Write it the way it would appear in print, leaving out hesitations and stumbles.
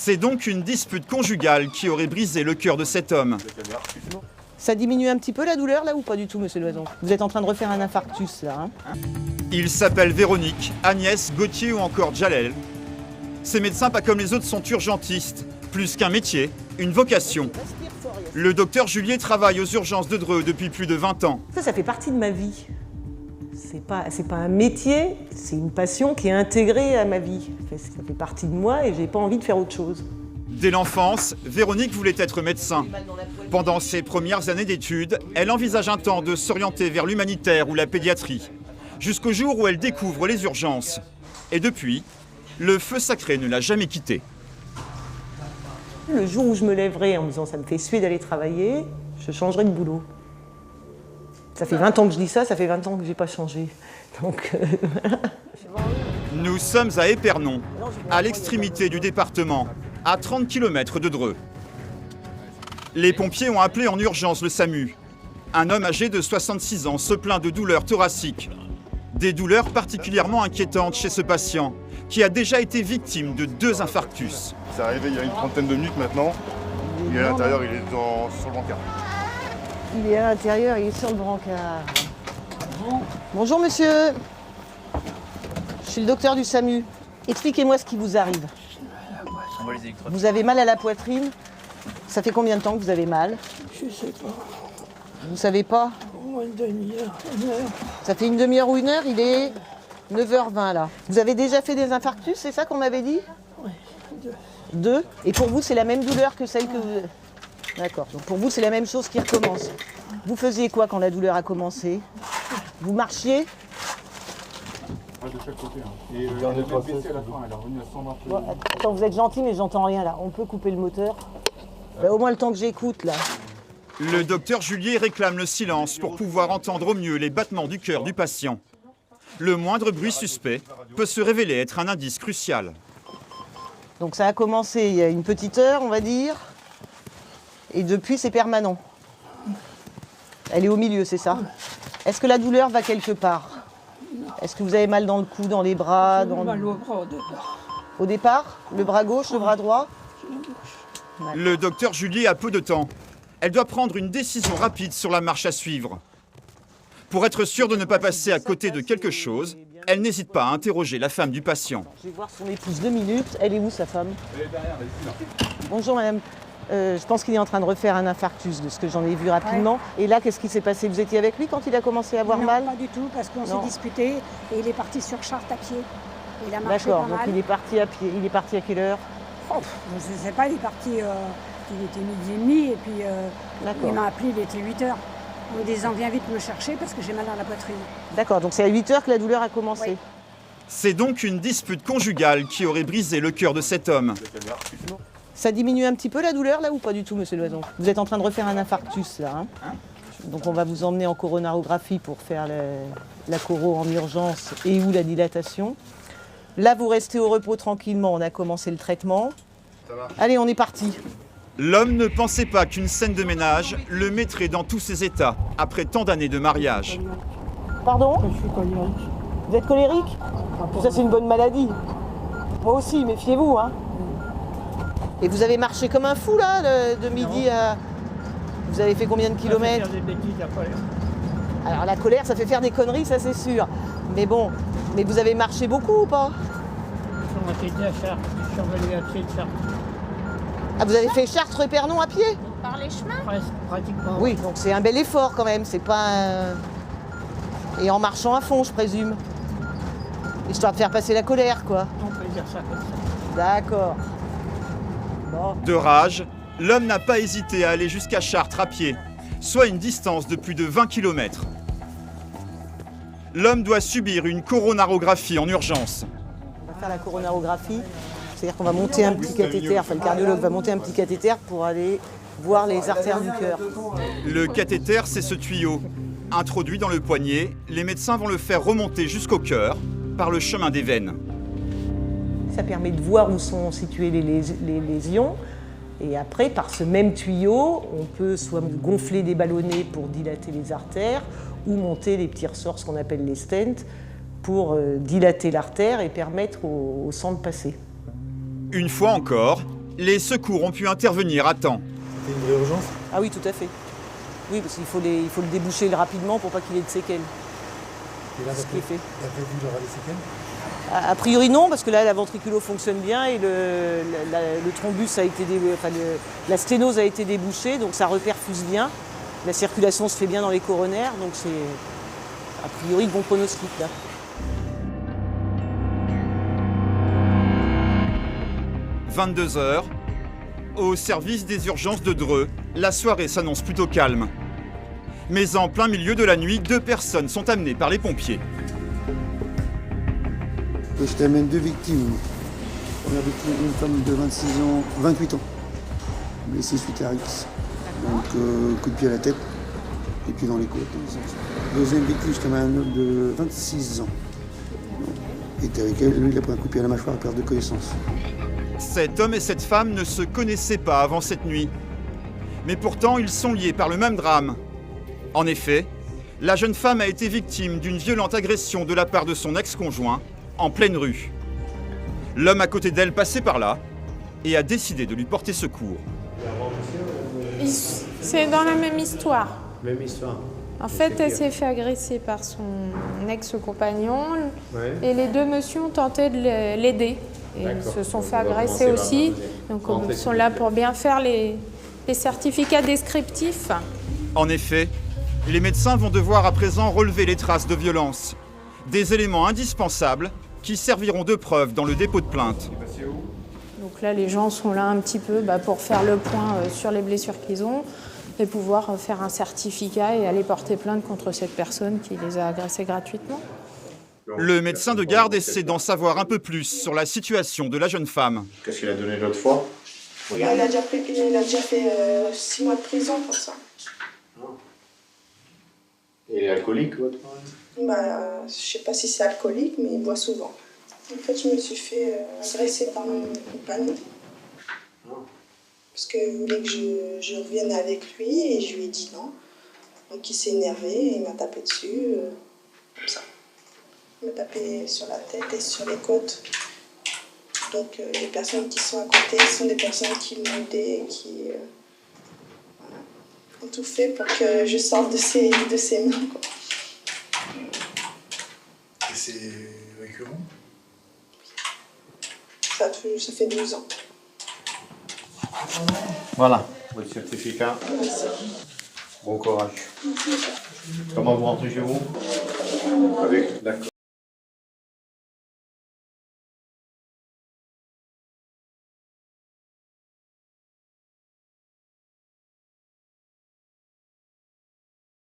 C'est donc une dispute conjugale qui aurait brisé le cœur de cet homme. Ça diminue un petit peu la douleur là ou pas du tout, monsieur Loison? Vous êtes en train de refaire un infarctus là, hein? Il s'appelle Véronique, Agnès, Gauthier ou encore Jalel. Ces médecins, pas comme les autres, sont urgentistes. Plus qu'un métier, une vocation. Le docteur Julier travaille aux urgences de Dreux depuis plus de 20 ans. Ça fait partie de ma vie. C'est pas un métier, c'est une passion qui est intégrée à ma vie. Ça fait partie de moi et j'ai pas envie de faire autre chose. Dès l'enfance, Véronique voulait être médecin. Pendant ses premières années d'études, elle envisage un temps de s'orienter vers l'humanitaire ou la pédiatrie, jusqu'au jour où elle découvre les urgences. Et depuis, le feu sacré ne l'a jamais quittée. Le jour où je me lèverai en me disant ça me fait suer d'aller travailler, je changerai de boulot. Ça fait 20 ans que je dis ça, ça fait 20 ans que j'ai pas changé. Donc, Nous sommes à Épernon, à l'extrémité du département, à 30 km de Dreux. Les pompiers ont appelé en urgence le SAMU. Un homme âgé de 66 ans se plaint de douleurs thoraciques. Des douleurs particulièrement inquiétantes chez ce patient, qui a déjà été victime de 2 infarctus. C'est arrivé il y a une trentaine de minutes maintenant. Il est à l'intérieur, il est sur le brancard. il est à l'intérieur, il est sur le brancard. Bonjour monsieur. Je suis le docteur du SAMU. Expliquez-moi ce qui vous arrive. Vous avez mal à la poitrine. Ça fait combien de temps que vous avez mal? Je sais pas. Vous savez pas? Au moins une demi-heure, une heure. Ça fait une demi-heure ou une heure, il est 9h20 là. Vous avez déjà fait des infarctus, c'est ça qu'on m'avait dit? Oui, 2. 2. Et pour vous, c'est la même douleur que celle que vous... D'accord. Donc pour vous, c'est la même chose qui recommence. Vous faisiez quoi quand la douleur a commencé? Vous marchiez? De chaque côté. Et on est baissé à la fin, elle est revenue à 120 km. Bon, attends, vous êtes gentil, mais j'entends rien là. On peut couper le moteur? Au moins le temps que j'écoute là. Le docteur Julier réclame le silence pour pouvoir entendre au mieux les battements du cœur du patient. Le moindre bruit suspect peut se révéler être un indice crucial. Donc ça a commencé il y a une petite heure, on va dire. Et depuis, c'est permanent. Elle est au milieu, c'est ça? Est-ce que la douleur va quelque part? Est-ce que vous avez mal dans le cou, dans les bras? J'ai mal au bras au départ. Au départ? Le bras gauche, le bras droit? Le docteur Julier a peu de temps. Elle doit prendre une décision rapide sur la marche à suivre. Pour être sûre de ne pas passer à côté de quelque chose, elle n'hésite pas à interroger la femme du patient. Je vais voir son épouse 2 minutes. Elle est où, sa femme? Elle est derrière, elle est ici, là. Bonjour, madame. Je pense qu'il est en train de refaire un infarctus, de ce que j'en ai vu rapidement. Et là, qu'est-ce qui s'est passé? Vous étiez avec lui quand il a commencé à avoir Non, mal? pas du tout, parce qu'on s'est Non. disputé et il est parti sur Chartres à pied. Il a marché D'accord, pas donc mal. il est parti à pied. Il est parti à quelle heure? Oh, je ne sais pas, il est parti, il était midi et demi et puis D'accord. il m'a appelé, il était 8h. En me disant viens vite me chercher parce que j'ai mal dans la poitrine. D'accord, donc c'est à 8 heures que la douleur a commencé. Oui. C'est donc une dispute conjugale qui aurait brisé le cœur de cet homme. Ça diminue un petit peu la douleur là ou pas du tout, monsieur Loison? Vous êtes en train de refaire un infarctus là, hein? Donc on va vous emmener en coronarographie pour faire la coro en urgence et ou la dilatation. Là, vous restez au repos tranquillement, on a commencé le traitement. Allez, on est parti. L'homme ne pensait pas qu'une scène de ménage le mettrait dans tous ses états, après tant d'années de mariage. Pardon? Je suis colérique. Vous êtes colérique? Ça, c'est une bonne maladie. Moi aussi, méfiez-vous, hein. Et vous avez marché comme un fou, là, de midi à... Vous avez fait combien de kilomètres? Faire des bêtises après. Alors, la colère, ça fait faire des conneries, ça, c'est sûr. Mais bon, mais vous avez marché beaucoup ou pas? On était à Chartres. Je suis revenu à pied de Chartres. Ah, vous avez fait Chartres-Épernon à pied? Par les chemins? Pratiquement. Oui, donc c'est un bel effort quand même, c'est pas un... Et en marchant à fond, je présume. Histoire de faire passer la colère, quoi. On peut dire ça comme ça. D'accord. Bon. De rage, l'homme n'a pas hésité à aller jusqu'à Chartres à pied, soit une distance de plus de 20 km. L'homme doit subir une coronarographie en urgence. On va faire la coronarographie, c'est-à-dire qu'on va monter un petit cathéter, enfin le cardiologue va monter un petit cathéter pour aller voir les artères du cœur. Le cathéter, c'est ce tuyau. Introduit dans le poignet, les médecins vont le faire remonter jusqu'au cœur par le chemin des veines. Ça permet de voir où sont situées les lésions. Et après, par ce même tuyau, on peut soit gonfler des ballonnets pour dilater les artères ou monter des petits ressorts, ce qu'on appelle les stents, pour dilater l'artère et permettre au sang de passer. Une fois encore, les secours ont pu intervenir à temps. C'était une vraie urgence? Ah oui, tout à fait. Oui, parce qu'il faut, il faut le déboucher rapidement pour pas qu'il ait de séquelles. Et là, C'est ce qui est fait. d'après vous, il aura des séquelles? A priori non, parce que là la ventriculo fonctionne bien et le thrombus a été la sténose a été débouchée, donc ça reperfuse bien. La circulation se fait bien dans les coronaires, donc c'est a priori bon pronostic là. « 22h, au service des urgences de Dreux, la soirée s'annonce plutôt calme. Mais en plein milieu de la nuit, 2 personnes sont amenées par les pompiers. Je t'amène 2 victimes. Première victime, une femme de 28 ans, blessée suite à Rix. Donc coup de pied à la tête et puis dans les côtes. Deuxième victime, je t'amène un homme de 26 ans. Et avec elle, lui, il a pris un coup de pied à la mâchoire à perte de connaissance. Cet homme et cette femme ne se connaissaient pas avant cette nuit. Mais pourtant, ils sont liés par le même drame. En effet, la jeune femme a été victime d'une violente agression de la part de son ex-conjoint en pleine rue. L'homme à côté d'elle passait par là et a décidé de lui porter secours. C'est dans la même histoire. Même histoire. En fait, elle s'est fait agresser par son ex-compagnon et les 2 messieurs ont tenté de l'aider. Et ils se sont fait agresser aussi. Donc ils sont là pour bien faire les certificats descriptifs. En effet, les médecins vont devoir à présent relever les traces de violence. Des éléments indispensables qui serviront de preuve dans le dépôt de plainte. Donc là, les gens sont là un petit peu pour faire le point sur les blessures qu'ils ont et pouvoir faire un certificat et aller porter plainte contre cette personne qui les a agressés gratuitement. Le médecin de garde essaie d'en savoir un peu plus sur la situation de la jeune femme. Qu'est-ce qu'il a donné l'autre fois? Il a déjà fait 6 mois de prison pour ça. Il est alcoolique, votre mari? Je sais pas si c'est alcoolique, mais il boit souvent. En fait, je me suis fait agresser par mon compagnon. Parce qu'il voulait que je revienne avec lui et je lui ai dit non. Donc il s'est énervé et il m'a tapé dessus, comme ça. Il m'a tapé sur la tête et sur les côtes. Donc les personnes qui sont à côté sont des personnes qui m'ont aidé et qui ont tout fait pour que je sorte de ses mains, quoi. Et c'est récurrent? Ça fait 12 ans. Voilà, votre certificat. Merci. Bon courage. Comment vous rentrez chez vous? Avec, d'accord.